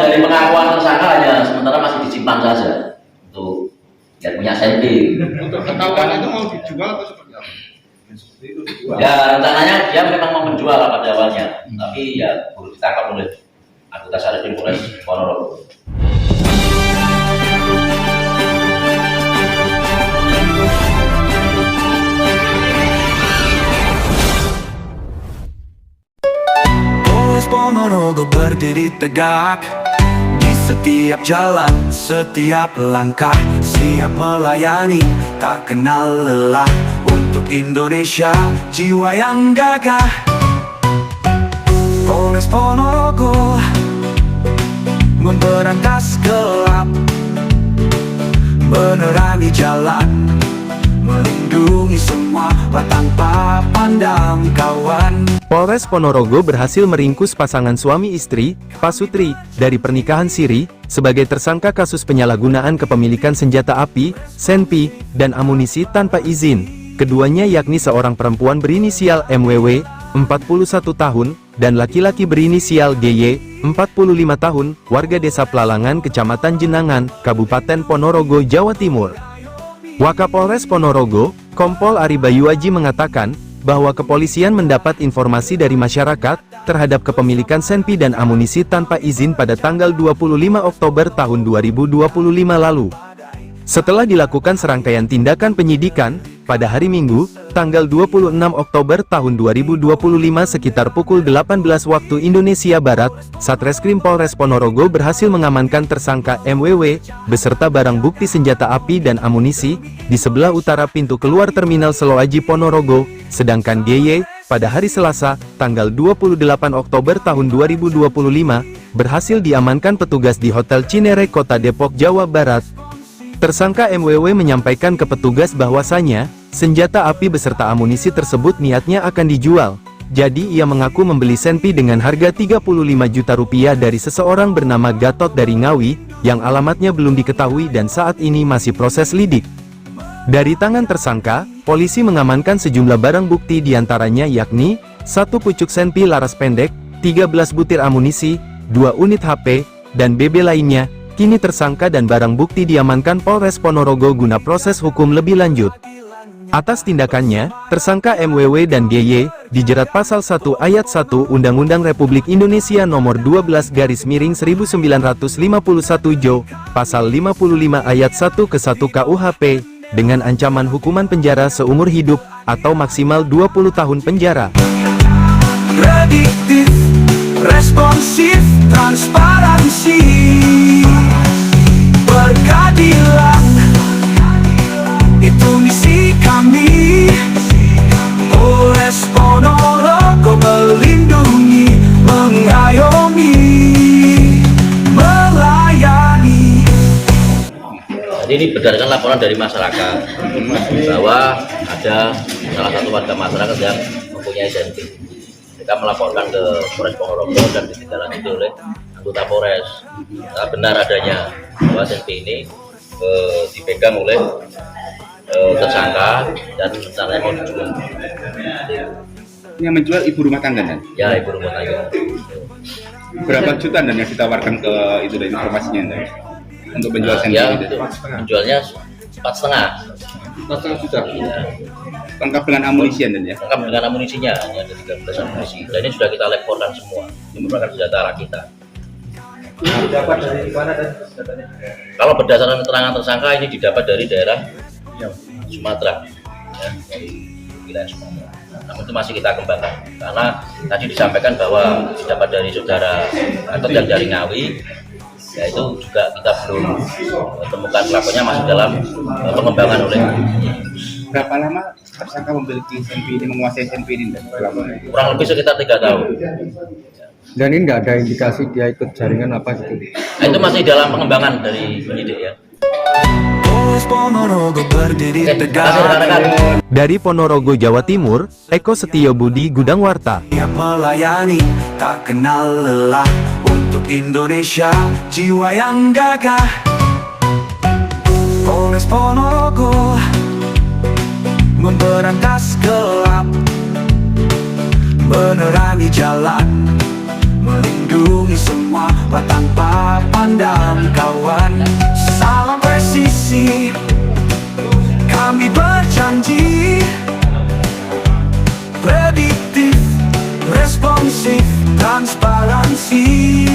dari pengakuan tersangka hanya sementara masih disimpan saja untuk ya punya senpi. Untuk ketahuan itu mau dijual atau seperti apa? Ya rencananya dia memang mau menjual pada awalnya, tapi ya baru ditangkap oleh anggota Satreskrim Polres Ponorogo. Polres Ponorogo berdiri tegak di setiap jalan, setiap langkah, siap melayani, tak kenal lelah. Untuk Indonesia, jiwa yang gagah. Polres Ponorogo memberantas gelap, menerangi jalan, melindungi semua tanpa pandang kawan. Polres Ponorogo berhasil meringkus pasangan suami istri, Pasutri, dari pernikahan siri, sebagai tersangka kasus penyalahgunaan kepemilikan senjata api, senpi, dan amunisi tanpa izin. Keduanya yakni seorang perempuan berinisial MWW, 41 tahun, dan laki-laki berinisial GY, 45 tahun, warga desa Pelalangan, Kecamatan Jenangan, Kabupaten Ponorogo, Jawa Timur. Wakapolres Ponorogo, Kompol Ari Bayuaji mengatakan, bahwa kepolisian mendapat informasi dari masyarakat, terhadap kepemilikan senpi dan amunisi tanpa izin pada tanggal 25 Oktober tahun 2025 lalu. Setelah dilakukan serangkaian tindakan penyidikan, pada hari Minggu, tanggal 26 Oktober tahun 2025 sekitar pukul 18 waktu Indonesia Barat, Satreskrim Polres Ponorogo berhasil mengamankan tersangka MWW, beserta barang bukti senjata api dan amunisi, di sebelah utara pintu keluar Terminal Seloaji Ponorogo, sedangkan GY, pada hari Selasa, tanggal 28 Oktober tahun 2025, berhasil diamankan petugas di Hotel Cinere Kota Depok, Jawa Barat. Tersangka MWW menyampaikan ke petugas bahwasanya, senjata api beserta amunisi tersebut niatnya akan dijual. Jadi ia mengaku membeli senpi dengan harga 35 juta rupiah dari seseorang bernama Gatot dari Ngawi, yang alamatnya belum diketahui dan saat ini masih proses lidik. Dari tangan tersangka, polisi mengamankan sejumlah barang bukti diantaranya yakni, 1 pucuk senpi laras pendek, 13 butir amunisi, 2 unit HP, dan BB lainnya. Kini tersangka dan barang bukti diamankan Polres Ponorogo guna proses hukum lebih lanjut. Atas tindakannya, tersangka MWW dan GY dijerat pasal 1 ayat 1 Undang-Undang Republik Indonesia nomor 12/1951 Jo, pasal 55 ayat 1 ke 1 KUHP, dengan ancaman hukuman penjara seumur hidup, atau maksimal 20 tahun penjara. Prediktif, responsif, transparansi, berkeadilan, itu misi kami. Polres Ponorogo melindungi, mengayomi, melayani. Jadi ini berdasarkan laporan dari masyarakat bahwa ada salah satu warga masyarakat yang mempunyai senpi. Mereka melaporkan ke Polres Ponorogo dan ditindaklanjuti oleh anggota Polres. Nah, benar adanya bahwa senpi ini dipegang oleh tersangka dan rencananya mau dijual. Yang menjual ibu rumah tangga kan? Ya, ibu rumah tangga. Berapa juta dan yang ditawarkan ke itu dari informasinya dan untuk menjual senpi Ya, itu? menjualnya 4,5. 4,5 juta. Ya. Lengkap dengan amunisi dan ya? Lengkap dengan amunisinya, hanya ada 13 amunisi. Dan ini sudah kita laporkan semua. Ini merupakan senjata kita. Didapat dari mana dan senjatanya? Kalau berdasarkan keterangan tersangka ini didapat dari daerah Sumatera, ya, dari wilayah Sumatera. Namun itu masih kita kembangkan karena tadi disampaikan bahwa didapat dari saudara Gatot yang dari Ngawi, ya itu juga kita belum temukan pelakunya, masih dalam pengembangan oleh. Berapa lama tersangka memiliki senpi ini, menguasai senpi ini? Kurang lebih sekitar 3 tahun. Dan ini nggak ada indikasi dia ikut jaringan apa gitu? Nah, itu masih dalam pengembangan dari penyidik ya. Polres Ponorogo berdiri Terima kasih tegak. rekan-rekan. Dari Ponorogo, Jawa Timur, Eko Setio Budi, Gudang Warta. Yang melayani, tak kenal lelah. Untuk Indonesia, jiwa yang gagah. Polres Ponorogo memberantas gelap, menerangi jalan, melindungi semua tanpa pandang kawan, salam presisi. Kami berjanji prediktif, responsif, transparansi.